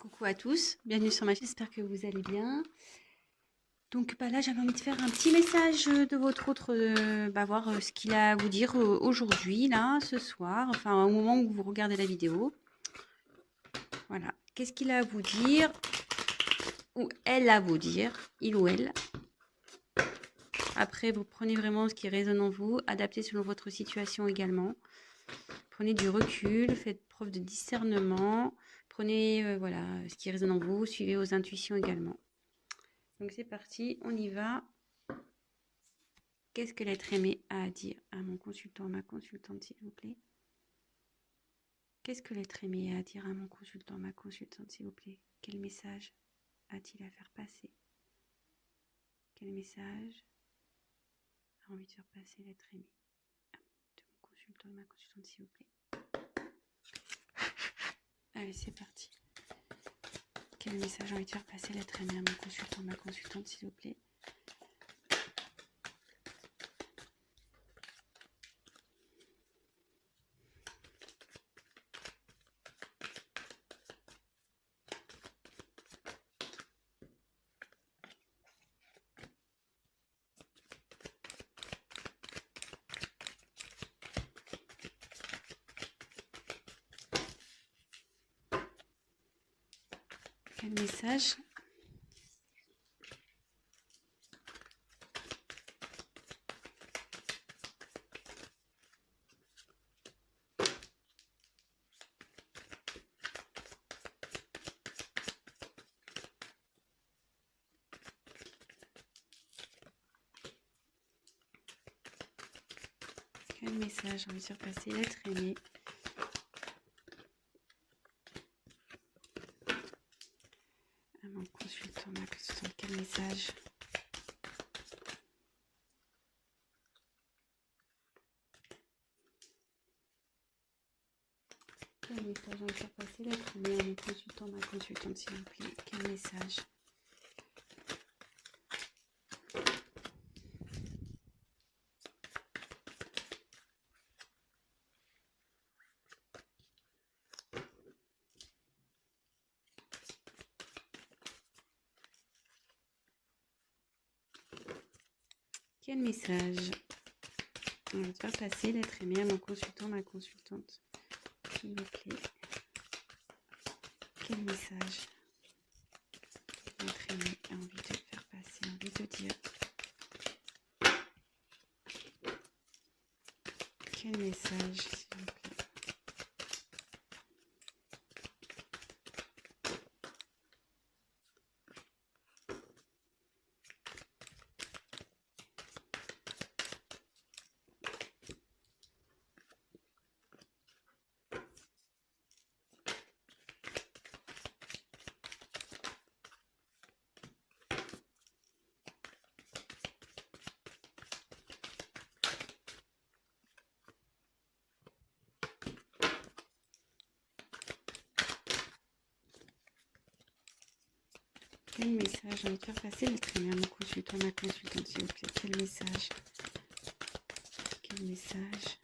Coucou à tous, bienvenue sur ma chaîne, j'espère que vous allez bien. Donc là j'avais envie de faire un petit message de votre autre, voir ce qu'il a à vous dire aujourd'hui, là, ce soir, enfin au moment où vous regardez la vidéo. Voilà, qu'est-ce qu'il a à vous dire, ou elle a à vous dire, il ou elle. Après vous prenez vraiment ce qui résonne en vous, adaptez selon votre situation également. Prenez du recul, faites preuve de discernement, prenez voilà, ce qui résonne en vous, suivez vos intuitions également. Donc c'est parti, on y va. Qu'est-ce que l'être aimé a à dire à mon consultant, ma consultante, s'il vous plaît? Qu'est-ce que l'être aimé a à dire à mon consultant, ma consultante, s'il vous plaît? Quel message a-t-il à faire passer? Quel message a envie de faire passer l'être aimé de mon consultant, ma consultante, s'il vous plaît? Allez, c'est parti. Quel message a envie de faire passer l'être aimé à mon consultant, ma consultante, s'il vous plaît? Quel message? Quel message a envie de faire passer l'être aimé à mon consultant, ma consultante? Quel message? Quel message a envie de faire passer l'être aimé à mon consultant, ma consultante, s'il vous plaît? Quel message? Quel message on va faire passer l'être aimé à mon consultant, ma consultante, s'il vous plaît? Quel message l'être aimé a envie de faire passer, envie de dire? Quel message, s'il vous plaît? Quel message j'ai envie de faire passer l'être aimé à mon consultant, ma consultante, s'il vous plaît? Quel message? Quel message?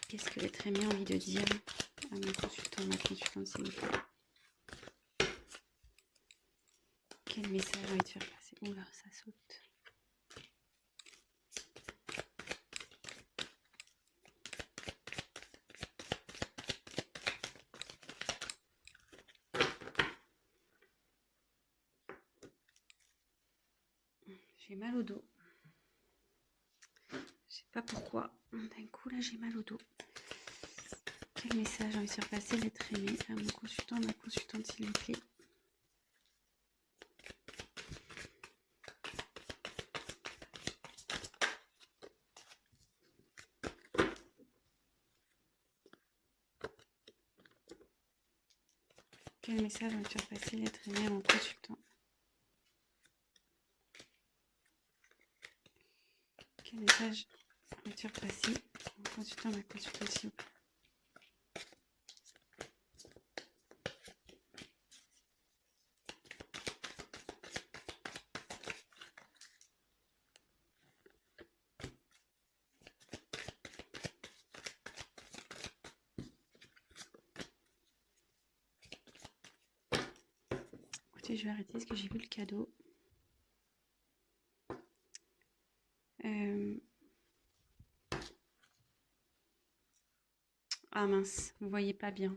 Qu'est-ce que l'être aimé a envie de dire à mon consultant, ma consultante, s'il vous plaît? Quel message j'ai envie de faire passer? Oula, ça saute. J'ai mal au dos. Je sais pas pourquoi. D'un coup, là, j'ai mal au dos. Quel message j'ai envie de faire passer l'être aimé à mon consultant, ma consultante, s'il vous plaît? Quel message j'ai envie de faire passer l'être aimé à mon consultant? Quel message j'ai envie de faire passer à mon consultant, ma consultante, s'il vous plaît? Écoutez, je vais arrêter parce que j'ai vu le cadeau. Ah mince, vous voyez pas bien.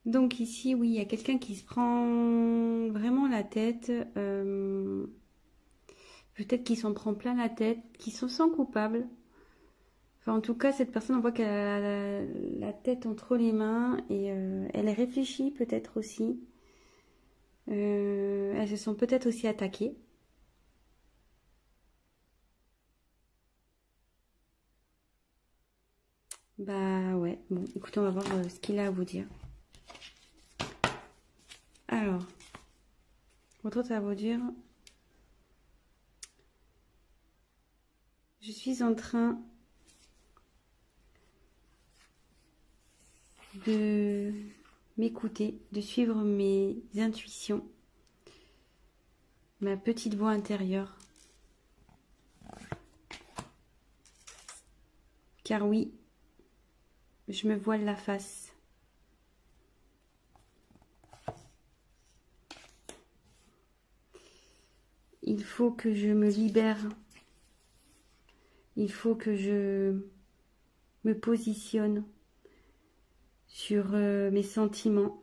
Donc ici, oui, il y a quelqu'un qui se prend vraiment la tête. Peut-être qu'il s'en prend plein la tête, qu'il se sent coupable. Enfin, en tout cas, cette personne, on voit qu'elle a la tête entre les mains et elle réfléchit peut-être aussi. Elle se sent peut-être aussi attaquée. Bah ouais, bon, écoutez, on va voir ce qu'il a à vous dire. Alors, votre autre, ça va vous dire... Je suis en train de m'écouter, de suivre mes intuitions, ma petite voix intérieure. Car oui, je me voile la face. Il faut que je me libère. Il faut que je me positionne sur mes sentiments.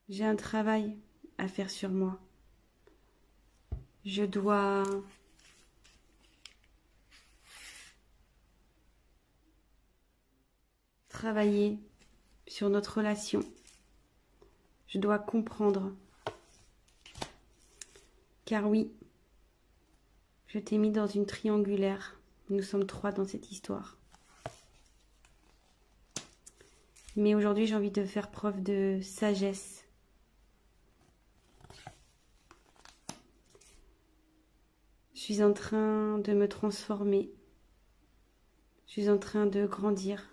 J'ai un travail à faire sur moi. Je dois travailler sur notre relation. Je dois comprendre. Car oui, je t'ai mis dans une triangulaire. Nous sommes 3 dans cette histoire. Mais aujourd'hui, j'ai envie de faire preuve de sagesse. Je suis en train de me transformer. Je suis en train de grandir.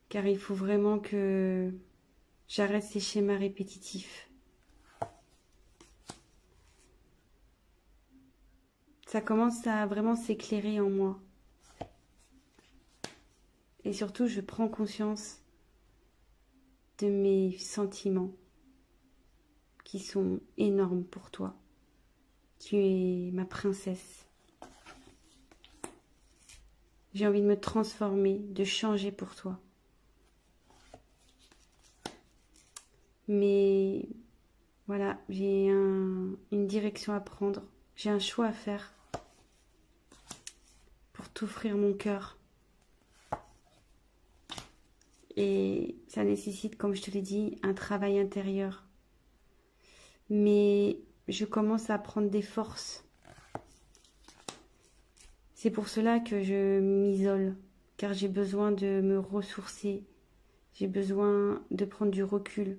Car il faut vraiment que j'arrête ces schémas répétitifs. Ça commence à vraiment s'éclairer en moi. Et surtout, je prends conscience de mes sentiments qui sont énormes pour toi. Tu es ma princesse. J'ai envie de me transformer, de changer pour toi. Mais voilà, j'ai une direction à prendre. J'ai un choix à faire pour t'offrir mon cœur. Et ça nécessite, comme je te l'ai dit, un travail intérieur. Mais je commence à prendre des forces. C'est pour cela que je m'isole, car j'ai besoin de me ressourcer. J'ai besoin de prendre du recul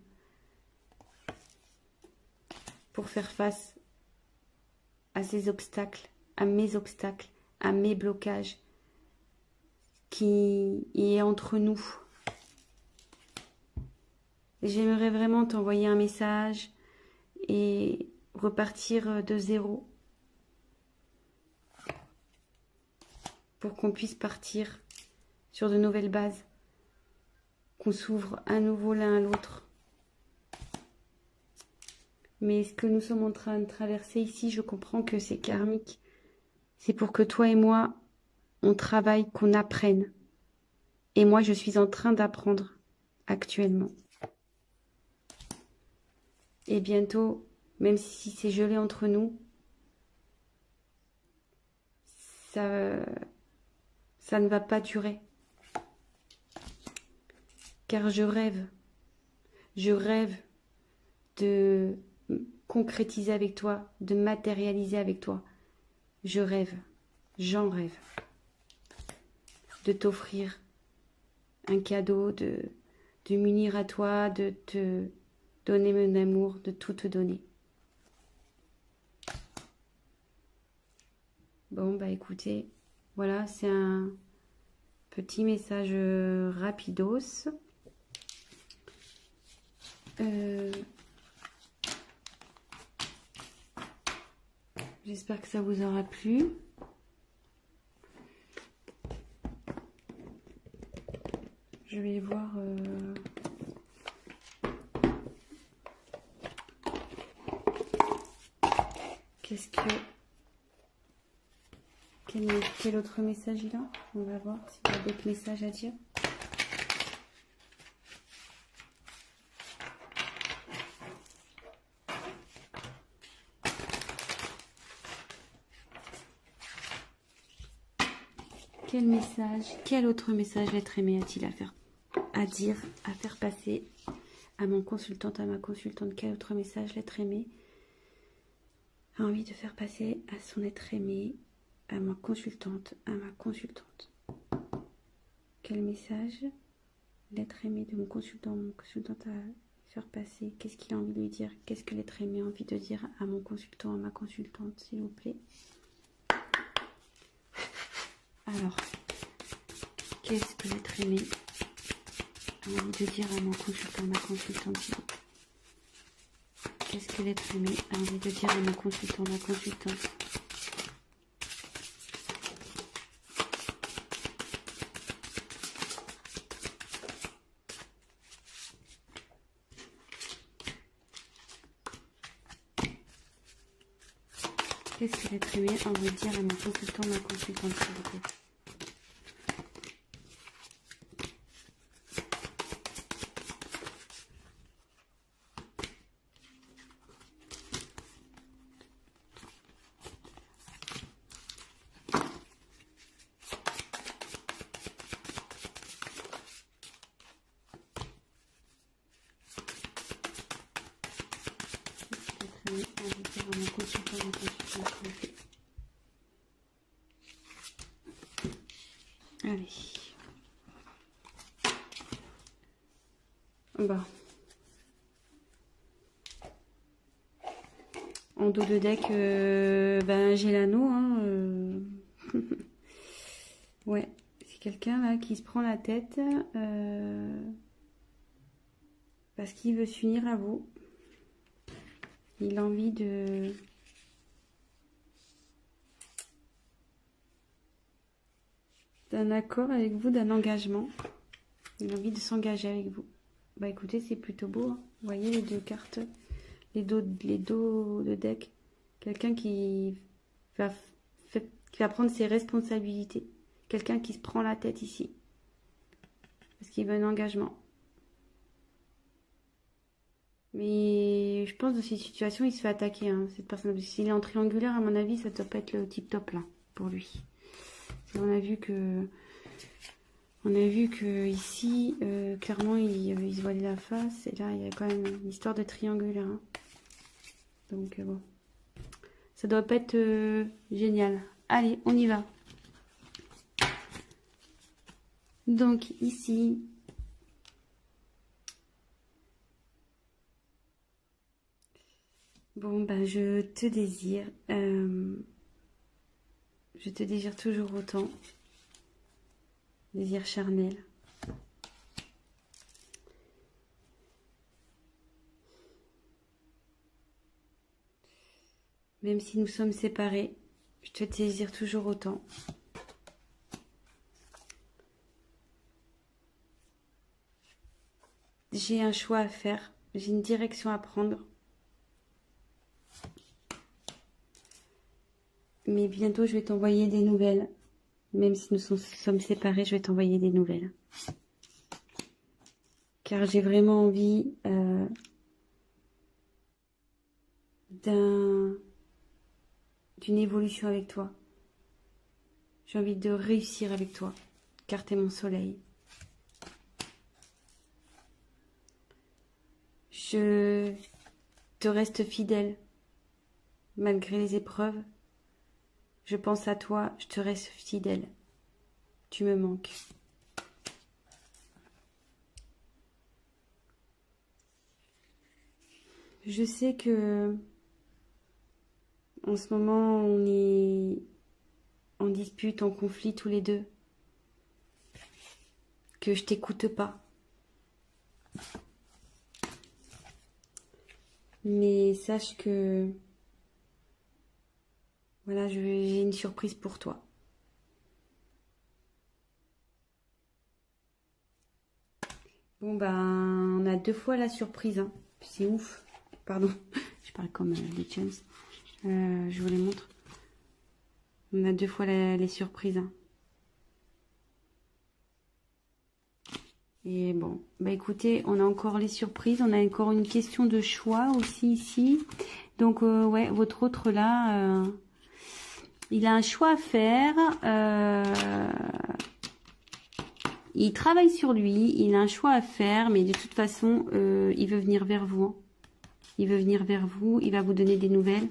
pour faire face à ces obstacles, à mes blocages qui est entre nous. J'aimerais vraiment t'envoyer un message et repartir de zéro pour qu'on puisse partir sur de nouvelles bases, qu'on s'ouvre à nouveau l'un à l'autre. Mais ce que nous sommes en train de traverser ici, je comprends que c'est karmique. C'est pour que toi et moi, on travaille, qu'on apprenne. Et moi, je suis en train d'apprendre actuellement. Et bientôt, même si c'est gelé entre nous, ça ne va pas durer. Car je rêve de concrétiser avec toi, de matérialiser avec toi. Je rêve, j'en rêve, de t'offrir un cadeau, de m'unir à toi, de te donner mon amour, de tout te donner. Bon, bah écoutez, voilà, c'est un petit message rapidos. J'espère que ça vous aura plu. Je vais voir... Qu'est-ce que... Quel autre message il a? On va voir s'il y a d'autres messages à dire. Quel message, quel autre message l'être aimé a-t-il à dire, à faire passer à mon consultante, à ma consultante? Quel autre message l'être aimé a envie de faire passer à son être aimé, à ma consultante, à ma consultante? Quel message l'être aimé de mon consultante a faire passer? Qu'est-ce qu'il a envie de lui dire? Qu'est-ce que l'être aimé a envie de dire à mon consultant, à ma consultante, s'il vous plaît? Alors, qu'est-ce que l'être aimé a envie de dire à mon consultant, à ma consultante, s'il vous plaît? Qu'est-ce que l'être aimé a envie de dire à mon consultant, ma consultante? Qu'est-ce que l'être aimé a envie de dire à mon consultant, ma consultante, s'il vous plaît? Allez. Bon. En dos de deck, ben, j'ai l'anneau. Hein, ouais, c'est quelqu'un là qui se prend la tête parce qu'il veut s'unir à vous. Il a envie d'un accord avec vous, d'un engagement. Il a envie de s'engager avec vous. Bah écoutez, c'est plutôt beau. Hein. Vous voyez les deux cartes, les dos de deck. Quelqu'un qui va prendre ses responsabilités. Quelqu'un qui se prend la tête ici. Parce qu'il veut un engagement. Mais je pense que dans cette situation, il se fait attaquer, hein, cette personne. S'il est en triangulaire, à mon avis, ça doit pas être le tip top là, pour lui. On a vu que ici, clairement, il se voilait la face. Et là, il y a quand même une histoire de triangulaire. Hein. Donc, bon. Ça doit pas être génial. Allez, on y va. Donc, ici... Bon, ben, je te désire. Je te désire toujours autant. Désir charnel. Même si nous sommes séparés, je te désire toujours autant. J'ai un choix à faire. J'ai une direction à prendre. Mais bientôt, je vais t'envoyer des nouvelles. Même si nous sommes séparés, je vais t'envoyer des nouvelles. Car j'ai vraiment envie d'une évolution avec toi. J'ai envie de réussir avec toi. Car t'es mon soleil. Je te reste fidèle. Malgré les épreuves. Je pense à toi, je te reste fidèle. Tu me manques. Je sais que en ce moment, on est en dispute, en conflit tous les deux. Que je t'écoute pas. Mais sache que Voilà, j'ai une surprise pour toi. Bon, ben, on a 2 fois la surprise. Hein. C'est ouf. Pardon, je parle comme les Jones. Je vous les montre. On a 2 fois les surprises. Hein. Et bon, bah écoutez, on a encore les surprises. On a encore une question de choix aussi ici. Donc, ouais, votre autre là, il a un choix à faire. Il travaille sur lui. Il a un choix à faire. Mais de toute façon, il veut venir vers vous. Hein. Il veut venir vers vous. Il va vous donner des nouvelles.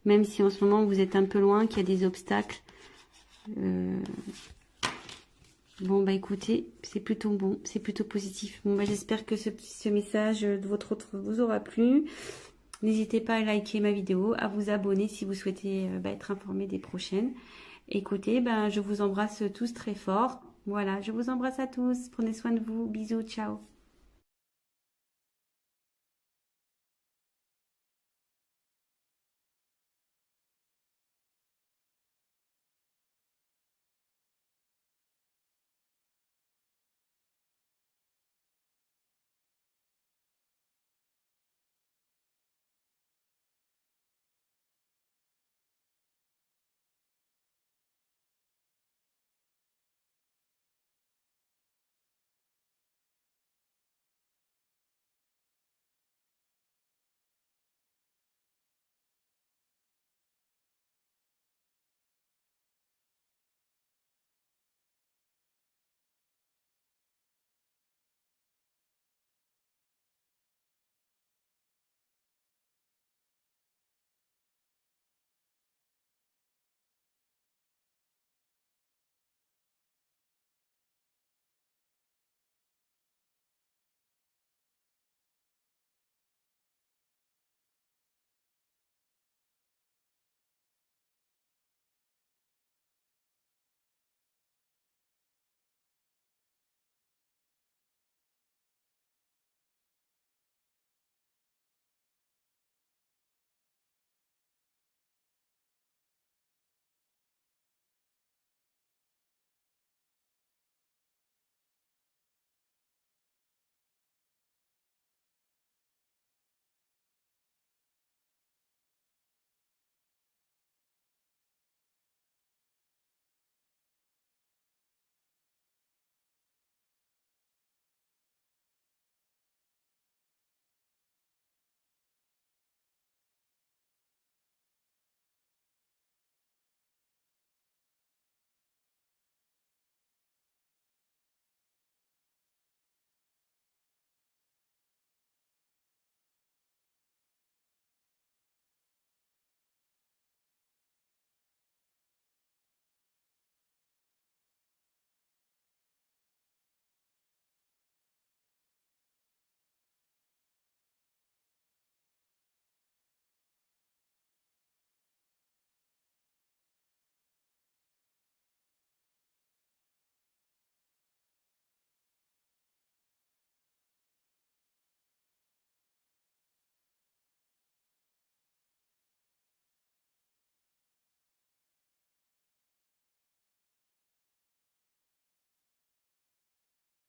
Même si en ce moment, vous êtes un peu loin, qu'il y a des obstacles. Bon, bah écoutez, c'est plutôt bon, c'est plutôt positif. Bon, bah j'espère que ce message de votre autre vous aura plu. N'hésitez pas à liker ma vidéo, à vous abonner si vous souhaitez être informé des prochaines. Écoutez, je vous embrasse tous très fort. Voilà, je vous embrasse à tous. Prenez soin de vous. Bisous, ciao.